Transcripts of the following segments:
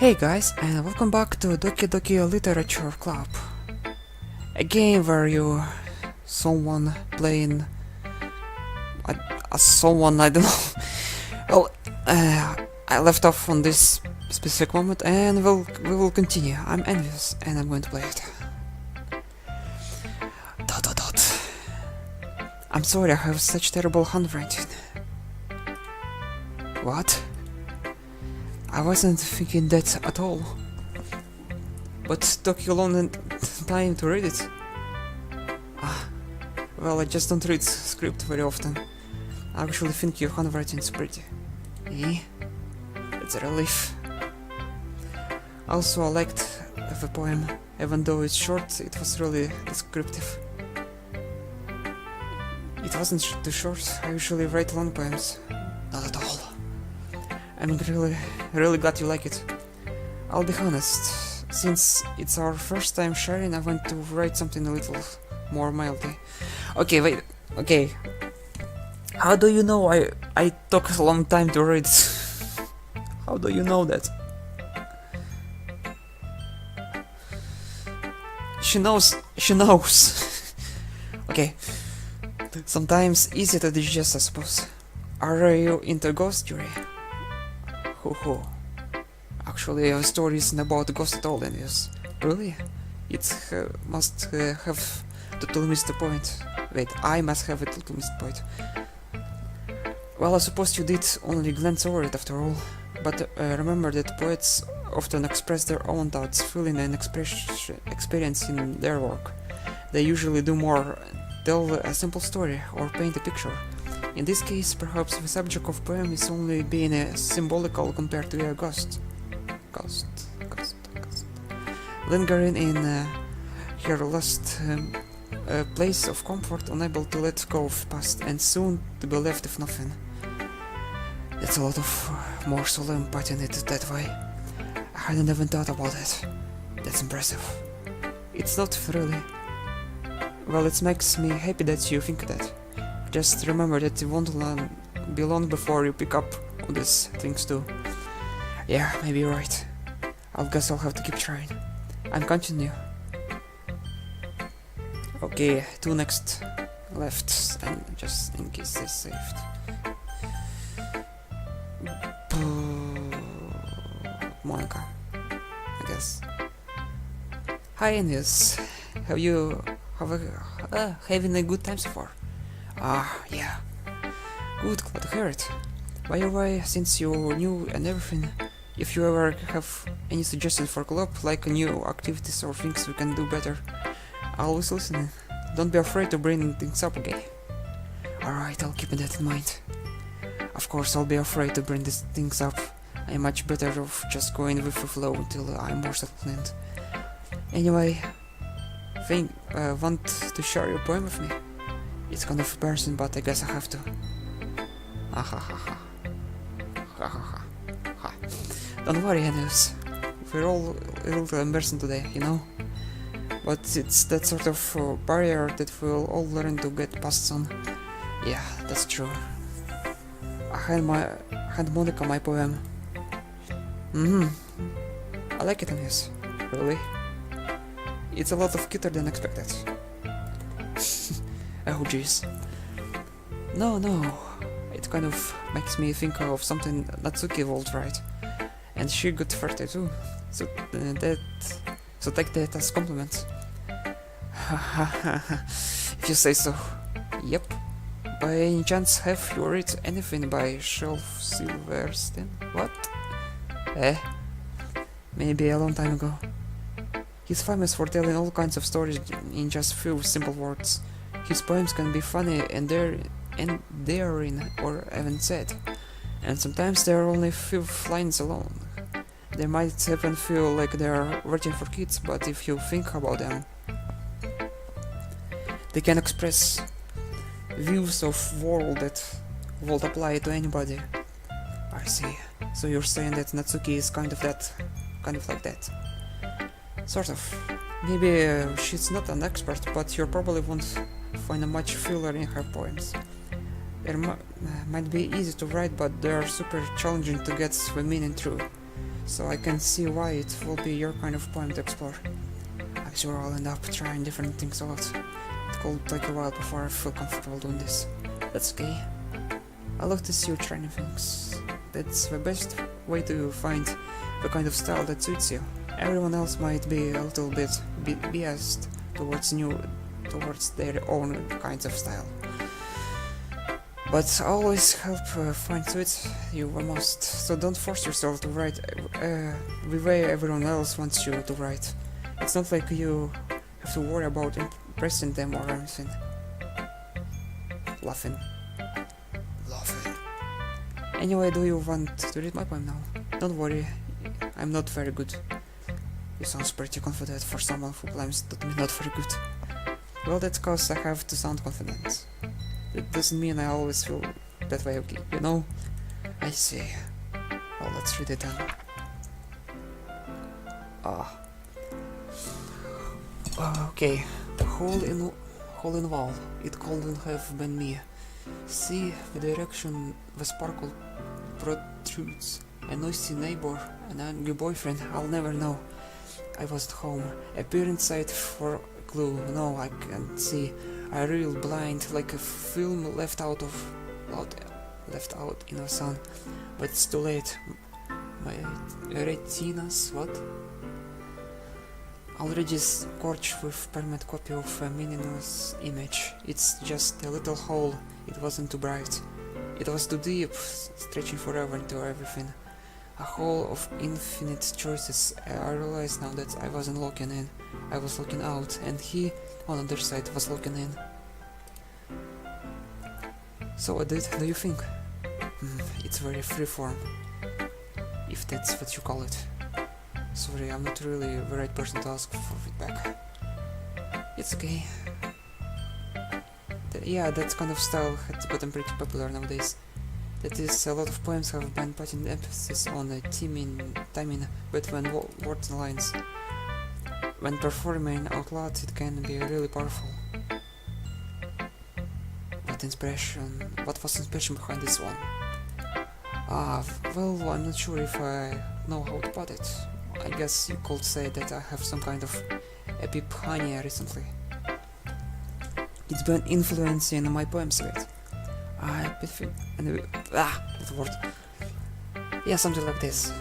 Hey guys, and welcome back to Doki Literature Club, a game where you someone playing as someone I don't know. Well, I left off on this specific moment, and we will continue. I'm Envyous, and I'm going to play it. Dot dot dot. I'm sorry, I have such terrible handwriting. What? I wasn't thinking that at all. But took you long time to read it. Well, I just don't read script very often. I actually think your handwriting is pretty. Eh? It's a relief. Also, I liked the poem. Even though it's short, it was really descriptive. It wasn't too short. I usually write long poems. Not at all. I'm really glad you like it. I'll be honest, since it's our first time sharing, I want to write something a little more mildly. Okay, wait, okay. How do you know I took a long time to read? How do you know that? She knows. Okay. Sometimes easy to digest, I suppose. Are you into ghost theory? Ho. Actually, a story isn't about ghosts at all, Envyous. Really? It must have totally missed the point. Wait, I must have a totally missed the point. Well, I suppose you did only glance over it after all. But remember that poets often express their own thoughts, feeling and experience in their work. They usually do more, tell a simple story or paint a picture. In this case, perhaps the subject of poem is only being symbolical compared to a ghost. Lingering in her lost place of comfort, unable to let go of past, and soon to be left with nothing. That's a lot of more solemn putting it that way. I hadn't even thought about it. That's impressive. It's not really. Well, it makes me happy that you think that. Just remember that it won't be long before you pick up on these things too. Yeah, maybe you're right. I guess I'll have to keep trying. I'm continue. Okay, 2 next left, and just in case they saved. Monica, I guess. Hi, Envyous. Having a good time so far? Yeah. Good, glad to hear it. By the way, since you're new and everything, if you ever have any suggestions for club, like new activities or things we can do better, I'll always listen. Don't be afraid to bring things up, okay? Alright, I'll keep that in mind. Of course, I'll be afraid to bring these things up. I'm much better off just going with the flow until I'm more settled in. Anyway, want to share your poem with me? It's kind of embarrassing, but I guess I have to. Don't worry, Envyous. We're all a little embarrassing today, you know? But it's that sort of barrier that we'll all learn to get past soon. Yeah, that's true. I had Monica my poem. I like it, Envyous. Really? It's a lot of cuter than expected. Oh jeez. No, it kind of makes me think of something Natsuki would write. And she got 30 too. So take that as compliment. If you say so. Yep. By any chance have you read anything by Shelf Silverstein? What? Maybe a long time ago. He's famous for telling all kinds of stories in just few simple words. His poems can be funny and daring or even sad, and sometimes there are only few lines alone. They might even feel like they are written for kids, but if you think about them, they can express views of world that would apply to anybody. I see. So you're saying that Natsuki is kind of like that. Sort of. Maybe she's not an expert, but you probably won't find much filler in her poems. They might be easy to write, but they are super challenging to get the meaning through. so I can see why it will be your kind of poem to explore. I'm sure I'll end up trying different things a lot. It could take a while before I feel comfortable doing this. That's okay. I love to see you try new things. That's the best way to find the kind of style that suits you. Everyone else might be a little bit biased towards their own kinds of style. But always help find suits you the most, so don't force yourself to write the way everyone else wants you to write. It's not like you have to worry about impressing them or anything. Laughing. Anyway, do you want to read my poem now? Don't worry, I'm not very good. You sound pretty confident for someone who claims that I'm not very good. Well, that's cause I have to sound confident. It doesn't mean I always feel that way, okay, you know? I see. Well, let's read it then. Okay. Hole in wall. It couldn't have been me. See the direction the sparkle protrudes. A noisy neighbor, an angry boyfriend, I'll never know. I was at home. A peer inside for a clue. No, I can't see. I reel blind like a film left out in the sun. But it's too late. My retinas, what? Already scorched with permanent copy of a meaningless image. It's just a little hole. It wasn't too bright. It was too deep, stretching forever into everything. A hole of infinite choices. I realized now that I wasn't looking in. I was looking out, and he, on the other side, was looking in. So what do you think? It's very freeform, if that's what you call it. Sorry, I'm not really the right person to ask for feedback. It's okay. Yeah, that kind of style has gotten pretty popular nowadays. That is, a lot of poems have been putting emphasis on the timing between words and lines. When performing out loud, it can be really powerful. What was inspiration behind this one? Well, I'm not sure if I know how to put it. I guess you could say that I have some kind of epiphany recently. It's been influencing my poems a bit. That word. Yeah, something like this.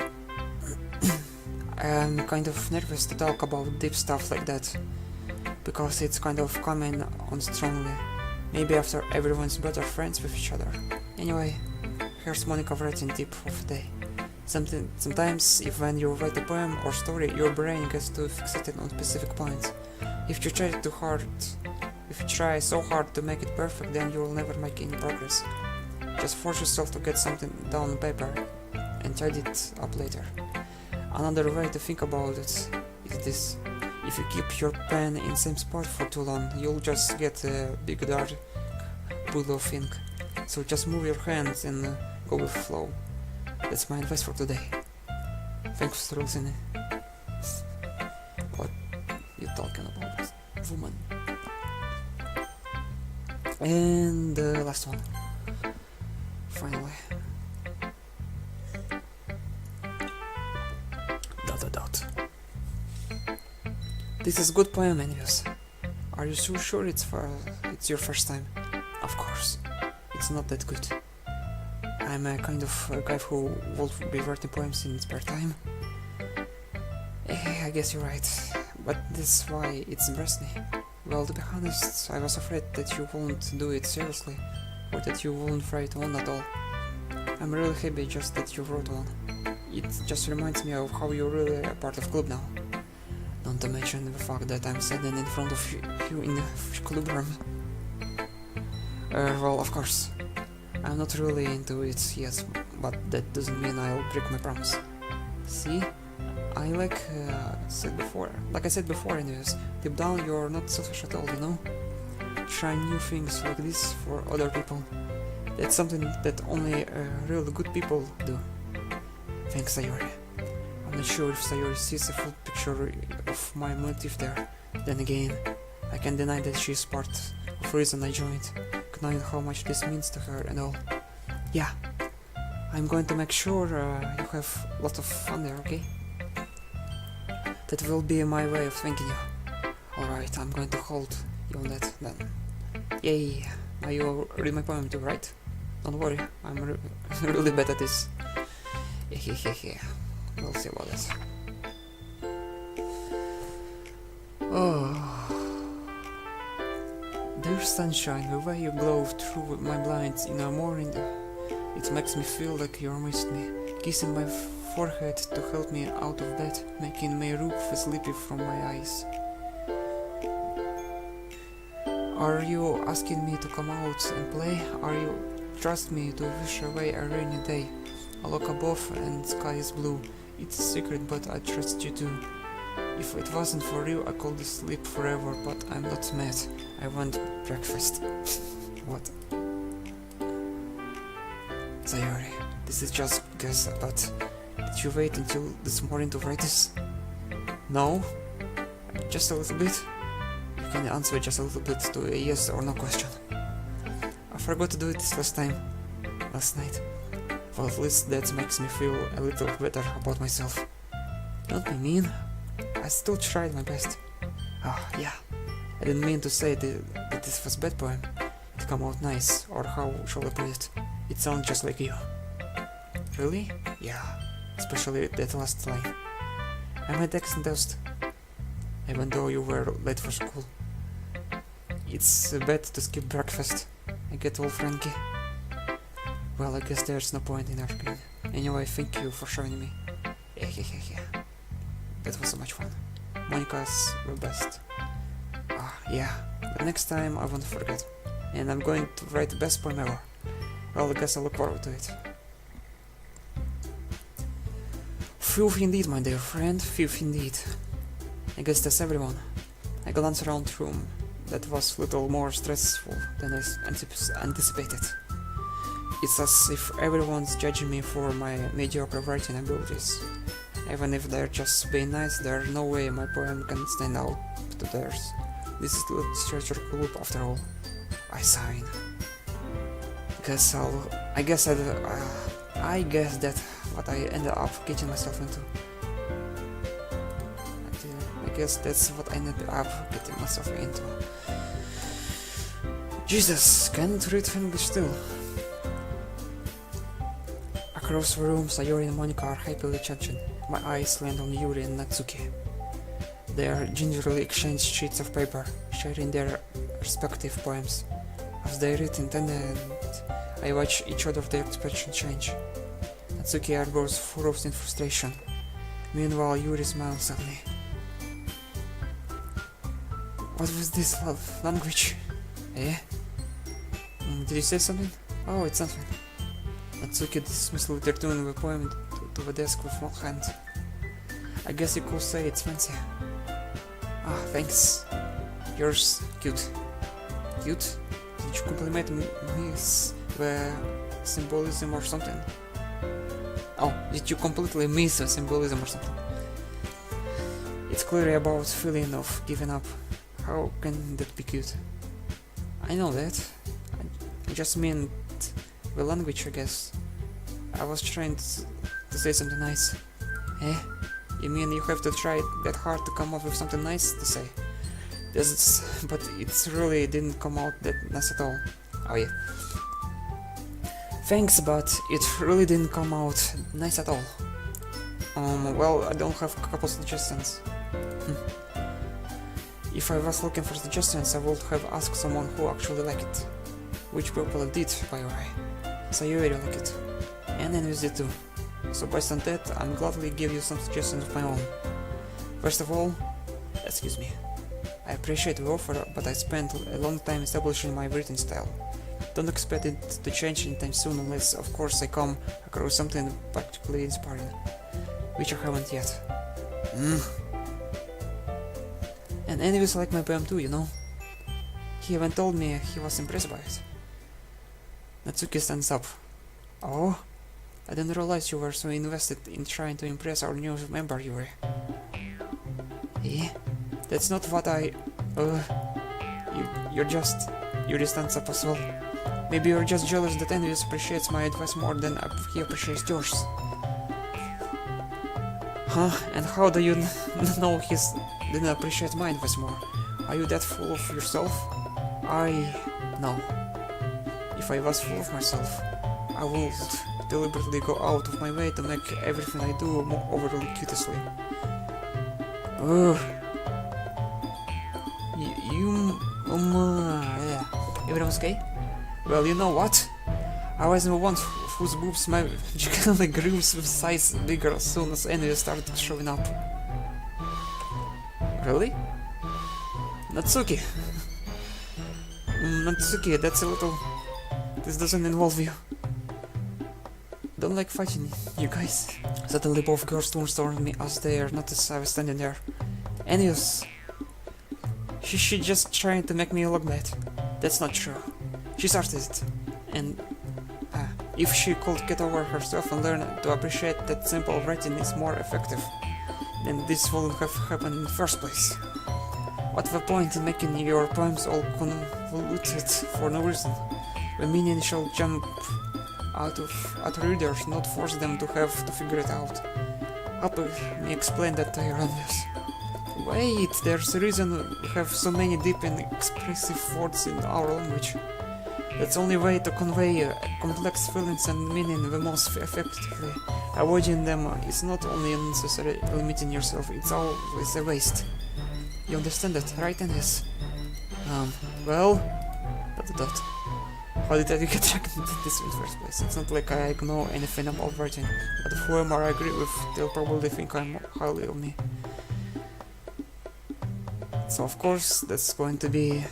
I'm kind of nervous to talk about deep stuff like that, because it's kind of coming on strongly. Maybe after everyone's better friends with each other. Anyway, here's Monica writing tip of the day. Sometimes, when you write a poem or story, your brain gets too fixated on specific points. If you try so hard to make it perfect, then you will never make any progress. Just force yourself to get something down on paper and tidy it up later. Another way to think about it is this. If you keep your pen in the same spot for too long, you'll just get a big dark pool of ink. So just move your hands and go with the flow. That's my advice for today. Thanks for listening. What you talking about, woman? And the last one. Finally. ... This is good poem, Envyous. Are you so sure it's your first time? Of course. It's not that good. I'm a kind of a guy who will be writing poems in spare time. I guess you're right, but that's why it's impressed me. Well, to be honest, I was afraid that you won't do it seriously, or that you won't write one at all. I'm really happy just that you wrote one. It just reminds me of how you're really a part of club now. Not to mention the fact that I'm standing in front of you in the club room. Well, of course. I'm not really into it yet, but that doesn't mean I'll break my promise. See? Like I said before, anyways, deep down you're not selfish at all, you know? Try new things like this for other people. That's something that only real good people do. Thanks, Sayori. I'm not sure if Sayori sees a full picture of my motive there. Then again, I can't deny that she's part of the reason I joined, knowing how much this means to her and all. Yeah, I'm going to make sure you have a lot of fun there, okay? That will be my way of thanking you. Alright, I'm going to hold you on that then. Yay! Now you read my poem too, right? Don't worry, I'm really bad at this. Hehehe. We'll see about that. Oh. Dear sunshine, the way you glow through my blinds in the morning, it makes me feel like you missed me. Kissing my forehead to help me out of bed, making my roof sleepy from my eyes. Are you asking me to come out and play? Are you trust me to wish away a rainy day? I look above and sky is blue. It's a secret, but I trust you too. If it wasn't for you, I could sleep forever, but I'm not mad. I want breakfast. What? Sayori, this is just guess, but did you wait until this morning to write this? No? Just a little bit? You can answer just a little bit to a yes or no question. I forgot to do it this last night. Well, at least that makes me feel a little better about myself. Don't be mean. I still tried my best. Ah, yeah. I didn't mean to say that this was a bad poem. It came out nice, or how shall I put it? It sounds just like you. Really? Yeah. Especially that last line. I made excellent toast. Even though you were late for school. It's bad to skip breakfast. I get all franky. Well, I guess there's no point in arguing. Anyway, thank you for showing me. Yeah. That was so much fun. Monica's the best. Ah, yeah. The next time I won't forget. And I'm going to write the best poem ever. Well, I guess I look forward to it. Phew indeed, my dear friend. Phew indeed. I guess that's everyone. I glanced around the room. That was a little more stressful than I anticipated. It's as if everyone's judging me for my mediocre writing abilities. Even if they're just being nice, there's no way my poem can stand out to theirs. This is the literature club after all. I sign. I guess that what I ended up getting myself into. I guess that's what I ended up getting myself into. Jesus, can't read English still. Across the room, Sayori and Monica are happily chatting. My eyes land on Yuri and Natsuki. They are gingerly exchange sheets of paper, sharing their respective poems. As they read intended, I watch each other their expression change. Natsuki eyebrows furrows in frustration. Meanwhile, Yuri smiles at me. What was this language? Eh? Did you say something? Oh, it's nothing. Natsuki dismissively returned the poem to the desk with one hand. I guess you could say it's fancy. Ah, thanks. Yours cute. Cute? Did you compliment me with the symbolism or something? Oh, did you completely miss the symbolism or something? It's clearly about feeling of giving up. How can that be cute? I know that. I just meant the language, I guess. I was trying to say something nice. Eh? You mean you have to try that hard to come up with something nice to say? But it really didn't come out that nice at all. Oh yeah. Thanks, but it really didn't come out nice at all. Well, I don't have a couple suggestions. If I was looking for suggestions, I would have asked someone who actually liked it. Which people did, by the way. Sayori liked it. And Envyous did too. So based on that, I'm gladly give you some suggestions of my own. First of all, excuse me. I appreciate the offer, but I spent a long time establishing my written style. Don't expect it to change anytime soon unless, of course, I come across something particularly inspiring. Which I haven't yet. And Envyous liked my poem too, you know. He even told me he was impressed by it. Natsuki stands up. Oh? I didn't realize you were so invested in trying to impress our new member, Yuri. Eh? That's not what I... Yuri stands up as well. Maybe you're just jealous that Envyous appreciates my advice more than he appreciates yours. Huh? And how do you know he didn't appreciate my advice more? Are you that full of yourself? No. If I was full of myself, I would deliberately go out of my way to make everything I do more overly cutesly. Ugh. Yeah. Everyone's okay? Well, you know what? I was the one whose boobs magically grew with size bigger as soon as Envyous started showing up. Really? Natsuki! Natsuki, that's a little... This doesn't involve you. Don't like fighting, you guys. Suddenly both girls turned toward me as they noticed I was standing there. Envyous! She just trying to make me look bad. That's not true. She started it. And... if she could get over herself and learn to appreciate that simple writing is more effective, then this wouldn't have happened in the first place. What's the point in making your poems all convoluted for no reason? The meaning shall jump out at readers, not force them to have to figure it out. Help me explain that to your Envyous. Wait, there's a reason we have so many deep and expressive words in our language. That's the only way to convey complex feelings and meaning the most effectively. Avoiding them is not only unnecessary limiting yourself, it's always a waste. You understand that, right, Envyous? Well... ... How did I get dragged into this in the first place? It's not like I know anything about writing, but whoever I agree with, they'll probably think I'm highly of me. So of course, that's going to be...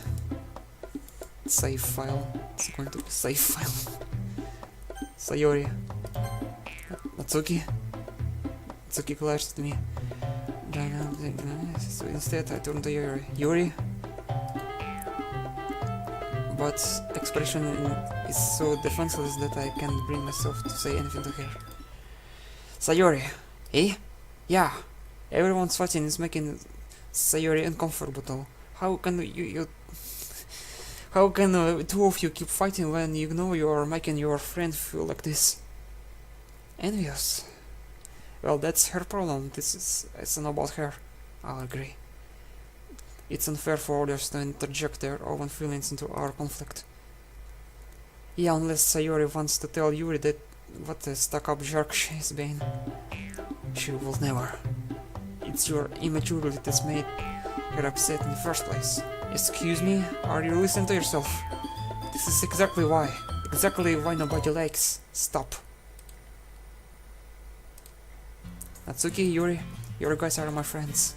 save file. It's going to be save file. Sayori. Natsuki. Natsuki glanced at me. So instead I turned to Yuri. Yuri? But expression is so defenseless that I can't bring myself to say anything to her. Sayori. Eh? Yeah. Everyone's fighting is making Sayori uncomfortable. How can How can two of you keep fighting when you know you are making your friend feel like this? Envious. Well, that's her problem. It's not about her. I'll agree. It's unfair for others to interject their own feelings into our conflict. Yeah, unless Sayori wants to tell Yuri that what a stuck-up jerk she has been. She will never. It's your immaturity that's made her upset in the first place. Excuse me? Are you listening to yourself? This is exactly why. Exactly why nobody likes. Stop. Natsuki, Yuri, you guys are my friends.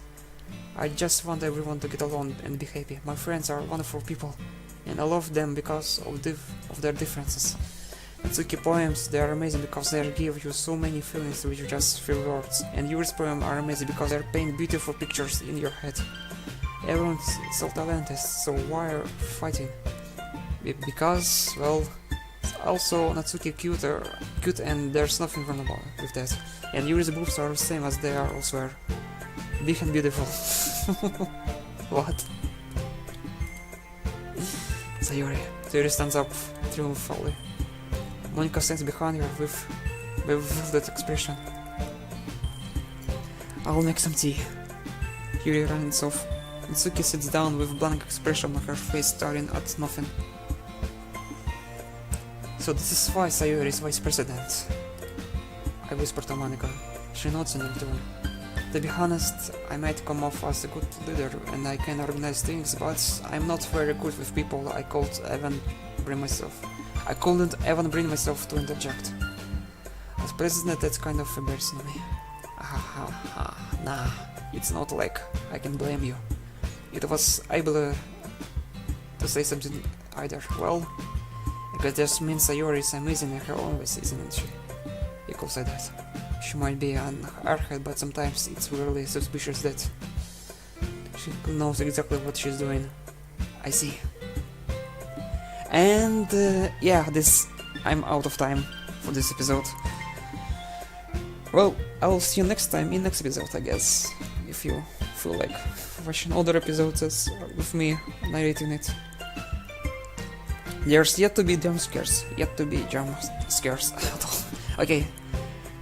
I just want everyone to get along and be happy. My friends are wonderful people, and I love them because of their differences. Natsuki poems, they are amazing because they give you so many feelings which just feel words, and Yuri's poems are amazing because they paint beautiful pictures in your head. Everyone's so talented, so why are fighting? Because, well, also Natsuki cute and there's nothing wrong about with that. And Yuri's boobs are the same as they are elsewhere. Big and beautiful. What? Sayori. Sayori stands up triumphantly. Monika stands behind her with that expression. I'll make some tea. Yuri runs off. Natsuki sits down with blank expression on her face, staring at nothing. So this is why Sayori is vice president. I whisper to Monika. She nods in return. To be honest, I might come off as a good leader and I can organize things, but I'm not very good with people. I couldn't even bring myself to interject. As president, that's kind of embarrassing me. Nah, it's not like I can blame you. It was able to say something either. Well, I guess this means Sayori is amazing in her own ways, isn't she? You could say that. She might be an airhead, but sometimes it's really suspicious that she knows exactly what she's doing. I see. And yeah, I'm out of time for this episode. Well, I'll see you next time in next episode, I guess, if you feel like watching other episodes with me narrating it. There's yet to be jump scares. Yet to be jump scares. Okay,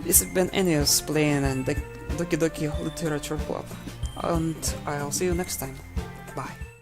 this has been Envyous playing and the Doki Doki Literature Club. And I'll see you next time. Bye.